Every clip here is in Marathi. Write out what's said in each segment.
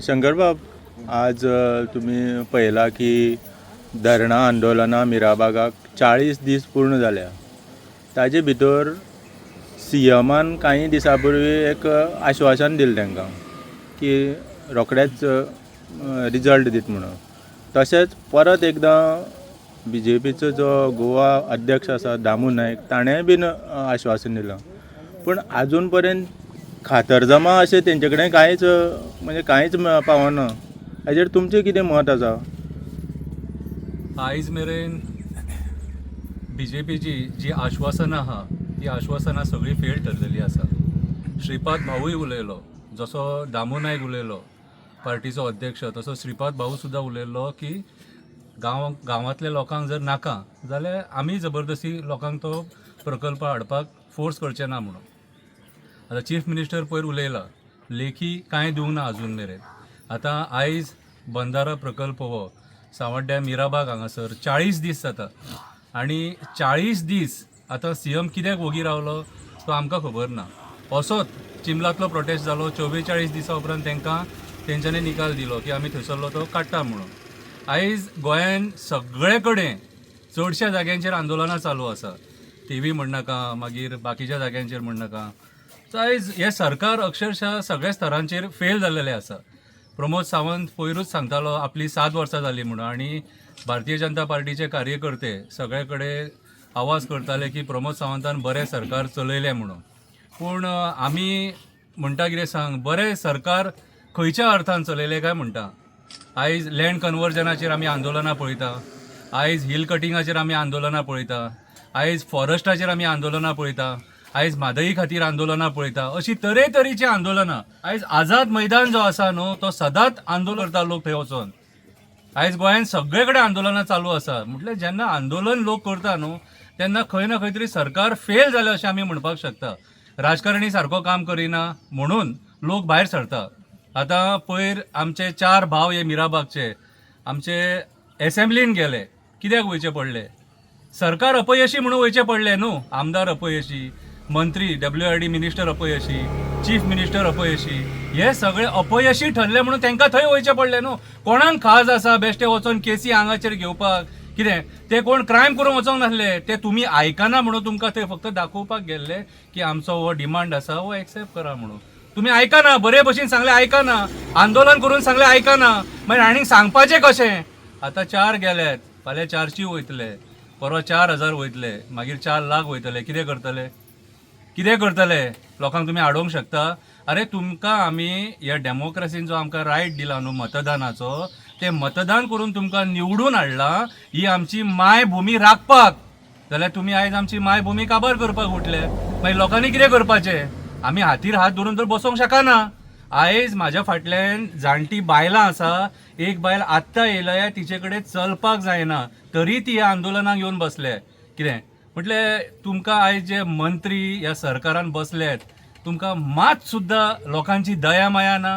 शंकरबाब, आज तुम्ही पळयला की धरणां आंदोलनां मिराबागाक 40 दीस पूर्ण जाल्या. ताजे भितर सीएमान काही दिसां पूर्वी एक आश्वासन दिलें तांकां की रोखडेच रिजल्ट दित म्हणून. तशेंच परत एकदां BJPचो जो गोवा अध्यक्ष आसा दामू नायक ताणें बीन आश्वासन दिलां. पूण आजून पर्यंत खातरजमा अशें तेंचे कडेन कांयच पावना. हाजेर तुमचें कितें मत आसा? आयज मेरेन BJPची जी आश्वासनां आहा ती आश्वासनां सगळीं फेल ठरलेली आसा. श्रीपाद भाऊय उलयलो, जसो दामू नायक उलयलो पार्टीचो अध्यक्ष, तसो श्रीपाद भाऊ सुद्दां उलयल्लो की गांवांतल्या लोकांक जर नाका जाल्यार आमी जबरदस्ती लोकांक तो प्रकल्प हाडपाक फोर्स करचे ना म्हणून. आतां चीफ मिनिस्टर पयर उलयला, लेखी कांय दिवंक ना आजून मेरेन. आतां आयज बंदारा प्रकल्प हो सांवड्ड्या मिराबाग हांगासर 40 दीस जाता आनी 40 दीस आतां CM कित्याक वोगी रावलो तो आमकां खबर ना. असोच चिंबलातलो प्रोटेस्ट जालो, 44 दिसां उपरांत तेंच्यांनी निकाल दिलो की आमी थंयसरलो तो काडटा म्हणून. आयज गोंयान सगळे कडेन चडश्या जाग्यांचेर आंदोलनां चालू आसा. TV म्हणनाका, मागीर बाकीच्या जाग्यांचेर म्हणनाका. सो आयज हे सरकार अक्षरशः सगळ्या स्तरांचेर फेल जाल्लेले आसा. प्रमोद सावंत पयरूच सांगतालो आपली 7 वर्सां जाली म्हणून, आनी भारतीय जनता पार्टीचे कार्यकर्ते सगळे कडेन आवाज करताले की प्रमोद सावंतान बरें सरकार चलयलें म्हणून. पूण आमी म्हणटा कितें सांग, बरें सरकार खंयच्या अर्थान चलयलें काय म्हणटा. आयज लँड कन्वर्जनाचेर आमी आंदोलनां पळयता, आयज हिल कटिंगाचेर आमी आंदोलनां पळयता, आयज फॉरेस्टाचेर आमी आंदोलनां पळयता, आयज म्हादई खातीर आंदोलनां पळयता. अशी तरेतरेची आंदोलनां. आयज आझाद मैदान जो आसा न्हू तो सदांच आंदोलन करता लोक थंय वचोन. आयज गोंयांत सगळे कडेन आंदोलनां चालू आसा. म्हटल्यार जेन्ना आंदोलन लोक करता न्हू तेन्ना खंय ना खंय तरी सरकार फेल जालें अशें आमी म्हणपाक शकता. राजकारणी सारको काम करिना म्हणून लोक भायर सरता. आतां पयर आमचे 4 भाव हे मिराबागचे आमचे एसेंब्लीन गेले, कित्याक वयचे पडले? सरकार अपयशी म्हणून वयचे पडले न्हू. आमदार अपयशी, मंत्री WRD मिनिस्टर अपयशी, चीफ मिनिस्टर अपयशी, हे सगळे अपयशी ठरले म्हणून तांकां थंय वयचे पडले न्हू. कोणाक खाज आसा बेश्टे वचोन केसी हांगाचेर घेवपाक? कितें ते कोण क्रायम करूंक वचोंक नासले, ते तुमी आयकना म्हणून तुमकां थंय फक्त दाखोवपाक गेल्ले की आमचो हो डिमांड आसा हो एक्सेप्ट करा म्हणून. तुमी आयकना, बरे भशेन सांगले आयकना, आंदोलन करून सांगले आयकना, मागीर आनीक सांगपाचें कशें? आतां 4 गेल्यात, फाल्यां 400 वयतले, परवा 4000 वयतले, मागीर 4 लाख वयतले. कितें करतले? लोकांक तुमी आडोवंक शकता? अरे तुमकां आमी ह्या डेमोक्रेसीन जो आमकां रायट दिला न्हू मतदानाचो, ते मतदान करून तुमकां निवडून हाडला ही आमची मायभुमी राखपाक. जाल्यार तुमी आयज आमची मायभुमी काबार करपाक उठले. मागीर लोकांनी कितें करपाचें? आमी हातीर हात धरून तर बसोंक शकना. आयज म्हाज्या फाटल्यान जाणटी बायलां आसा, एक बायल आत्तां येयल्या, तिचे कडेन चलपाक जायना, तरी ती ह्या आंदोलनाक येवन बसले. कितें म्हटल्यार तुमकां आयज जे मंत्री ह्या सरकारान बसल्यात, तुमकां मात सुद्दां लोकांची दया माया ना.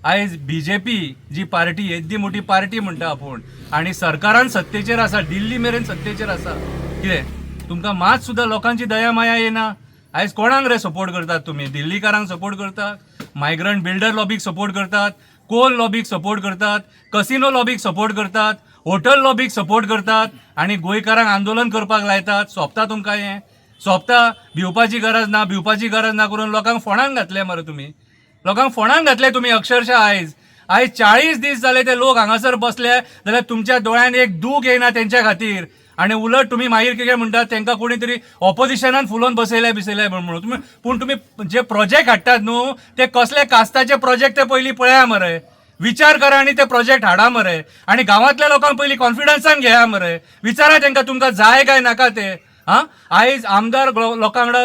आयज BJP जी पार्टी येद्दी मोठी पार्टी म्हणटा आपूण, आनी सरकारान सत्तेचेर आसा, दिल्ली मेरेन सत्तेचेर आसा. कितें तुमकां मात सुद्दां लोकांची दया माया येना? आयज कोणाक रे सपोर्ट करतात तुमी? दिल्लीकारांक सपोर्ट करतात, मायग्रंट बिल्डर लॉबीक सपोर्ट करतात, कोल लॉबीक सपोर्ट करतात, कसिनो लॉबीक सपोर्ट करतात, हॉटेल लॉबीक सपोर्ट करतात, आनी गोंयकारांक आंदोलन करपाक लायतात. सोंपता तुमकां हें? सोंपता? भिवपाची गरज ना करून लोकांक फोंडांक घातले मरे तुमी. लोकांक फोंडांक घातले तुमी अक्षरशः. आयज 40 दीस जाले ते लोक हांगासर बसले, जाल्यार तुमच्या दोळ्यान एक दूख येना तेंच्या खातीर. आनी उलट तुमी मागीर कितें म्हणटात, तांकां कोणी तरी ऑपोजिशनान फुलोवन बसयले म्हणून. पूण तुमी जे प्रोजेक्ट हाडटात न्हू ते कसले कास्ताचे प्रोजेक्ट ते पयलीं पळया मरे. विचार करा आनी ते प्रोजेक्ट हाडा मरे. आनी गांवांतल्या लोकांक पयलीं कॉन्फिडन्सान घेया मरे. विचारा तांकां तुमकां जाय काय नाका ते. आयज आमदार लोकां वांगडा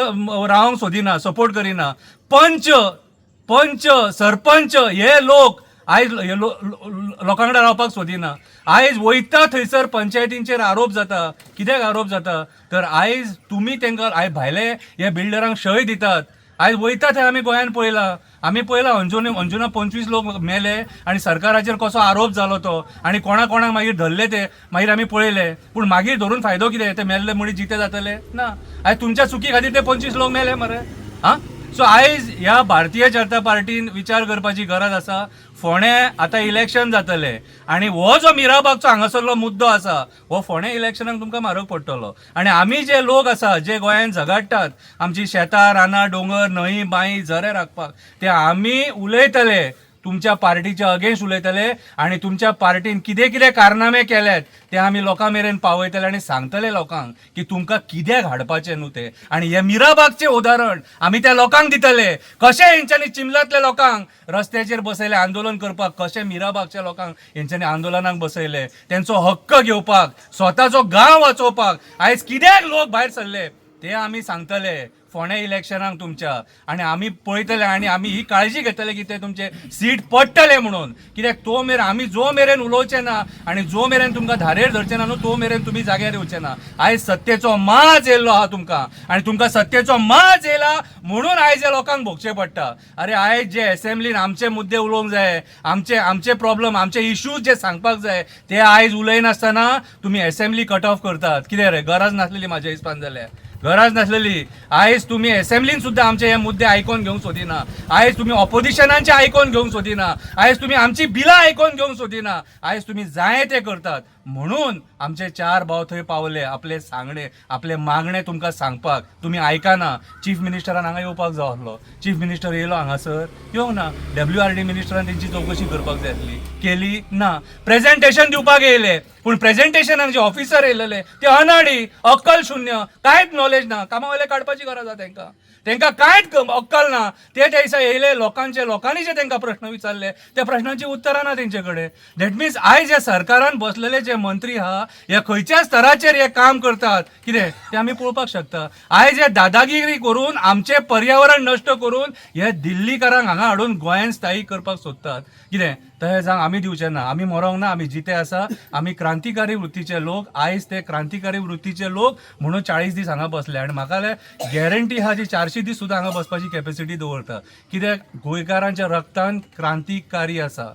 रावंक सोदिना, सपोर्ट करिना. पंच सरपंच हे लोक आयज लोकां वांगडा रावपाक सोदिना. आयज वयता थंयसर पंचायतींचेर आरोप जाता. कित्याक आरोप जाता? तर आयज तुमी तांकां आयज भायले हे बिल्डरांक शय दितात. आयज वयता थंय आमी गोंयान पळयला अंजुना 25 लोक मेले आनी सरकाराचेर कसो आरोप जालो तो, आनी कोणाक मागीर धरले ते मागीर आमी पळयले. पूण मागीर धरून फायदो कितें? ते मेल्ले म्हणून जिते जातले ना. आयज तुमच्या चुकी खातीर ते 25 लोक मेले मरे. सो आयज ह्या भारतीय जनता पार्टीन विचार करपाची गरज आसा. फोंड्या आतां इलेक्शन जातले आनी हो जो मिराबागचो हांगासरलो मुद्दो आसा हो फोंड्या इलेक्शनाक तुमकां म्हारग पडटलो. आनी आमी जे लोक आसा जे गोंयांत झगडटात आमची शेतां रानां दोंगर न्हंय बांय झरे राखपाक, ते आमी उलयतले तुमच्या पार्टीच्या अगेन्स्ट उलयतले आनी तुमच्या पार्टीन कितें कितें कारनामे केल्यात ते आमी लोकां मेरेन पावयतले आनी सांगतले लोकांक की तुमकां कित्याक हाडपाचें न्हू ते. आनी हे मिराबागचें उदाहरण आमी त्या लोकांक दितले. कशें हेंच्यांनी चिंबलातल्या लोकांक रस्त्याचेर बसयले आंदोलन करपाक, कशें मिराबागच्या लोकांक हेंच्यांनी आंदोलनाक बसयले, तेंचो हक्क घेवपाक, स्वताचो गांव वाचोवपाक आयज कित्याक लोक भायर सरले ते आमी सांगतले फोंड्या इलेक्शनाक तुमच्या. आनी आमी पळयतले आनी आमी ही काळजी घेतले की ते तुमचे सीट पडटले म्हणून. कित्याक तो मेरेन आमी जो मेरेन उलोवचे ना आनी जो मेरेन तुमकां धारेर धरचे ना न्हू तो मेरेन तुमी जाग्यार येवचे ना. आयज सत्तेचो माज येयल्लो आहा तुमकां आनी तुमकां सत्तेचो माज येयला म्हणून आयज हे लोकांक भोगचें पडटा. अरे आयज जे असेंब्लीन आमचे मुद्दे उलोवंक जाय, आमचे प्रॉब्लम आमचे इश्यूज जे सांगपाक जाय ते आयज उलयनासतना तुमी असेंब्ली कट ऑफ करतात. कितें रे गरज नासलेली म्हाज्या हिसपान जाल्यार गरज नासलेली. आयज तुम्ही असेंब्लीन सुद्धा आमचे हे मुद्दे आयकोन घेवंक सोदिना. आयज तुम्ही ऑपोजिशनांचे आयकोन घेवंक सोदिना. आयज तुम्ही आमची बिलां आयकोन घेवंक सोदिना. आयज तुम्ही जाय ते करतात. म्हणून आमचे चार भाव थंय पावले आपले सांगणे आपले मागणे तुमकां सांगपाक. तुम्ही आयकाना. चीफ मिनिस्टरान हांगा येवपाक जाय आसलो. चीफ मिनिस्टर येयलो हांगासर? येवंक ना. WRD मिनिस्टरान तेंची चवकशी करपाक जाय आसली, केली ना. प्रेझेंटेशन दिवपाक येयले पूण प्रेझेंटेशनाक जे ऑफिसर येयलेले ते अनाडी, अक्कल शून्य, कांयच नॉलेज ना. कामावयले काडपाची गरज आसा तेंकां. तेंकां कांयच अक्कल ना. ते दिसा येयले लोकांनी जे तेंकां प्रश्न विचारले त्या प्रश्नांची उत्तरां ना तेंचे कडेन. दॅट मिन्स आयज ह्या सरकारान बसलेले जे मंत्री आहा हे खंयच्या स्तराचेर हे काम करतात कितें ते आमी पळोवपाक शकता. आयज हे दादागिरी करून आमचे पर्यावरण नश्ट करून हे दिल्लीकारांक हांगा हाडून गोंयांत स्थायीक करपाक सोदतात. कितें तहें जावंक आमी दिवचे ना. आमी मरोंक ना. आमी जिते आसा. आमी क्रांतिकारी वृत्तीचे लोक. आयज ते क्रांतिकारी वृत्तीचे लोक म्हणून 40 दीस हांगा बसले आनी म्हाका गॅरंटी आहा जी 400 दीस सुद्दां हांगा बसपाची कॅपॅसिटी दवरता. कित्याक गोंयकारांच्या रक्तान क्रांतिकारी आसा.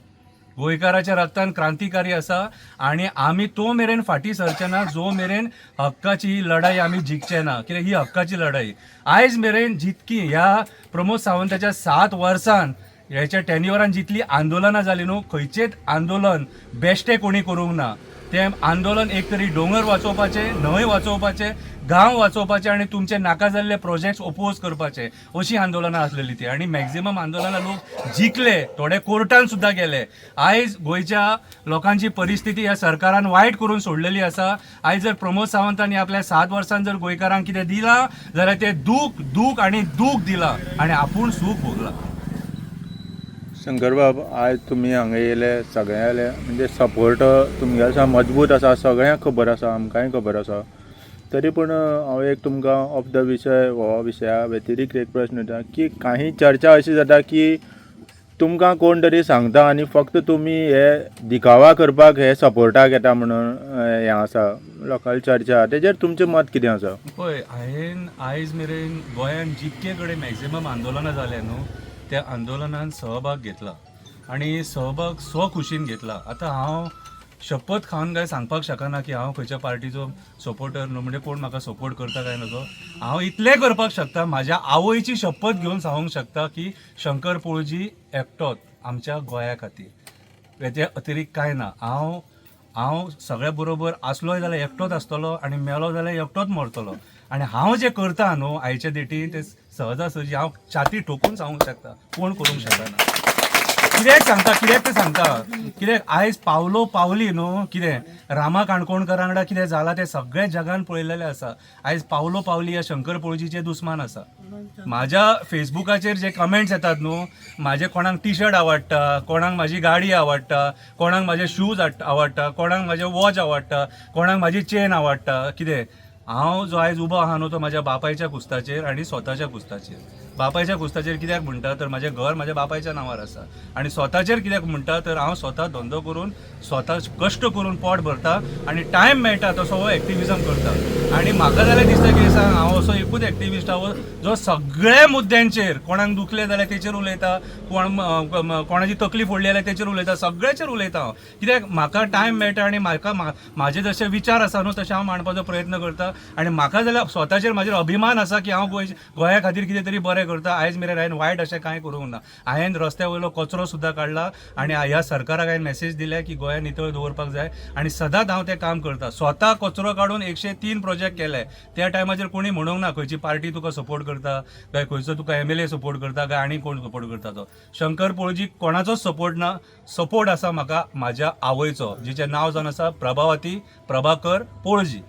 गोंयकाराच्या रक्तान क्रांतिकारी आसा आनी आमी तो मेरेन फाटीं सरचे ना जो मेरेन हक्काची ही लढाई आमी जिखचे ना. कित्याक ही हक्काची लढाई आयज मेरेन जितकी ह्या प्रमोद सावंताच्या 7 वर्सान ह्याच्या टेन्युअरान जितली आंदोलनां जाली न्हू खंयचेच आंदोलन बेश्टे कोणी करूंक ना. ते आंदोलन एक तरी दोंगर वाचोवपाचे, न्हंय वाचोवपाचे, गांव वाचोवपाचे आनी तुमचे नाका जाल्ले प्रोजेक्ट्स ओपोज करपाचे अशी आंदोलनां आसलेली ती. आनी मॅक्झिमम आंदोलनां लोक जिखले, थोडे कोर्टान सुद्दां गेले. आयज गोंयच्या लोकांची परिस्थिती ह्या सरकारान वायट करून सोडलेली आसा. आयज जर प्रमोद सावंतांनी आपल्या 7 वर्सांत जर गोंयकारांक कितें दिलां जाल्यार ते दूख आनी दूख दिलां आनी आपूण सूख भोगलां. शंकरबाब, आज तुम्ही हांगा येयले सगळ्याले म्हणजे सपोर्ट तुमगे आसा मजबूत आसा, सगळ्यांक खबर आसा, आमकांय खबर आसा. तरी पूण हांव एक तुमकां ऑफ द विशय हो विशया व्यतिरिक्त एक प्रश्न विचारता की काही चर्चा अशी जाता की तुमकां कोण तरी सांगता आनी फक्त तुमी हे दिखावा करपाक हे सपोर्टाक येता म्हणून हें आसा लोकल चर्चा. तेजेर तुमचें मत कितें आसा? पळय, हांवें आयज मेरेन गोंयांत जितके कडेन मॅक्झिमम आंदोलनां जाले न्हू त्या आंदोलनात सहभाग घेतला आणि सहभाग स्वखुशीन घेतला. आतां हांव शपथ खावन काय सांगपाक शकना की हांव खंयच्या पार्टीचो सपोर्टर न्हू म्हणजे कोण म्हाका सपोर्ट करता काय नजो. हांव इतलें करपाक शकता, म्हाज्या आवयची शपथ घेवन सांगूंक शकता की शंकर पळजी एकटोच आमच्या गोंया खातीर, हेचे अतिरिक्त कांय ना. हांव सगळ्या बरोबर आसलोय जाल्यार एकटोच आसतलो आनी मेलो जाल्यार एकटोच मरतलो. आनी हांव जे करता न्हू आयचे डेटीन ते सहजासहजी हांव छाती ठोकून सांगूंक शकता, कोण करूंक शकना. कित्याक ते सांगता कित्याक आयज पावली न्हू कितें रामा काणकोणकरां वांगडा कितें जालां तें सगळें जगान पळयलेलें आसा. आयज पावली ह्या शंकर पळजीचे दुस्मान आसा. म्हाज्या फेसबुकाचेर जे कमेंट्स येतात न्हू, म्हाजे कोणाक टी शर्ट आवडटा, कोणाक म्हाजी गाडी आवडटा, कोणाक म्हाजे शूज आवडटा, कोणाक म्हाजे वॉच आवडटा, कोणाक म्हाजी चेन आवडटा. कितें हांव जो आयज उबो आहा न्हू तो म्हाज्या बापायच्या कुस्ताचेर आनी स्वताच्या कुस्ताचेर. बापायच्या कुस्ताचेर कित्याक म्हणटा तर म्हाजें घर म्हाज्या बापायच्या नांवार आसा. आनी स्वताचेर कित्याक म्हणटा तर हांव स्वता धंदो करून स्वता कश्ट करून पोट भरता आनी टायम मेळटा तसो हो एक्टिविजम करता. आनी म्हाका जाल्यार दिसता की सांग हांव असो एकूच एक्टिविस्ट आहो जो सगळ्या मुद्द्यांचेर, कोणाक दुखलें जाल्यार तेचेर उलयता, कोणाची तकली फोडली जाल्यार तेचेर उलयता, सगळ्याचेर उलयता हांव. कित्याक म्हाका टायम मेळटा आनी म्हाका म्हाजे जशे विचार आसा न्हू तशें हांव मांडपाचो प्रयत्न करता. आनी म्हाका जाल्यार स्वताचेर म्हाजेर अभिमान आसा की हांव गोंया खातीर कितें तरी बरें बरें करता आयज मेरेन हांवें वायट अशें कांय करूंक ना. हांवें रस्त्या वयलो कचरो सुद्दां काडला आनी ह्या सरकाराक हांवें मॅसेज दिल्या की गोंयान नितळ दवरपाक जाय आनी सदांच हांव तें काम करता. स्वता कचरो काडून 103 प्रोजेक्ट केले. त्या टायमाचेर कोणी म्हणूंक ना खंयची पार्टी तुका सपोर्ट करता काय खंयचो तुका MLA सपोर्ट करता काय आनी कोण सपोर्ट करता तो. शंकर पळजी कोणाचोच सपोर्ट ना. सपोर्ट आसा म्हाका म्हाज्या आवयचो जिचें नांव जावन आसा प्रभावती प्रभाकर पळजी.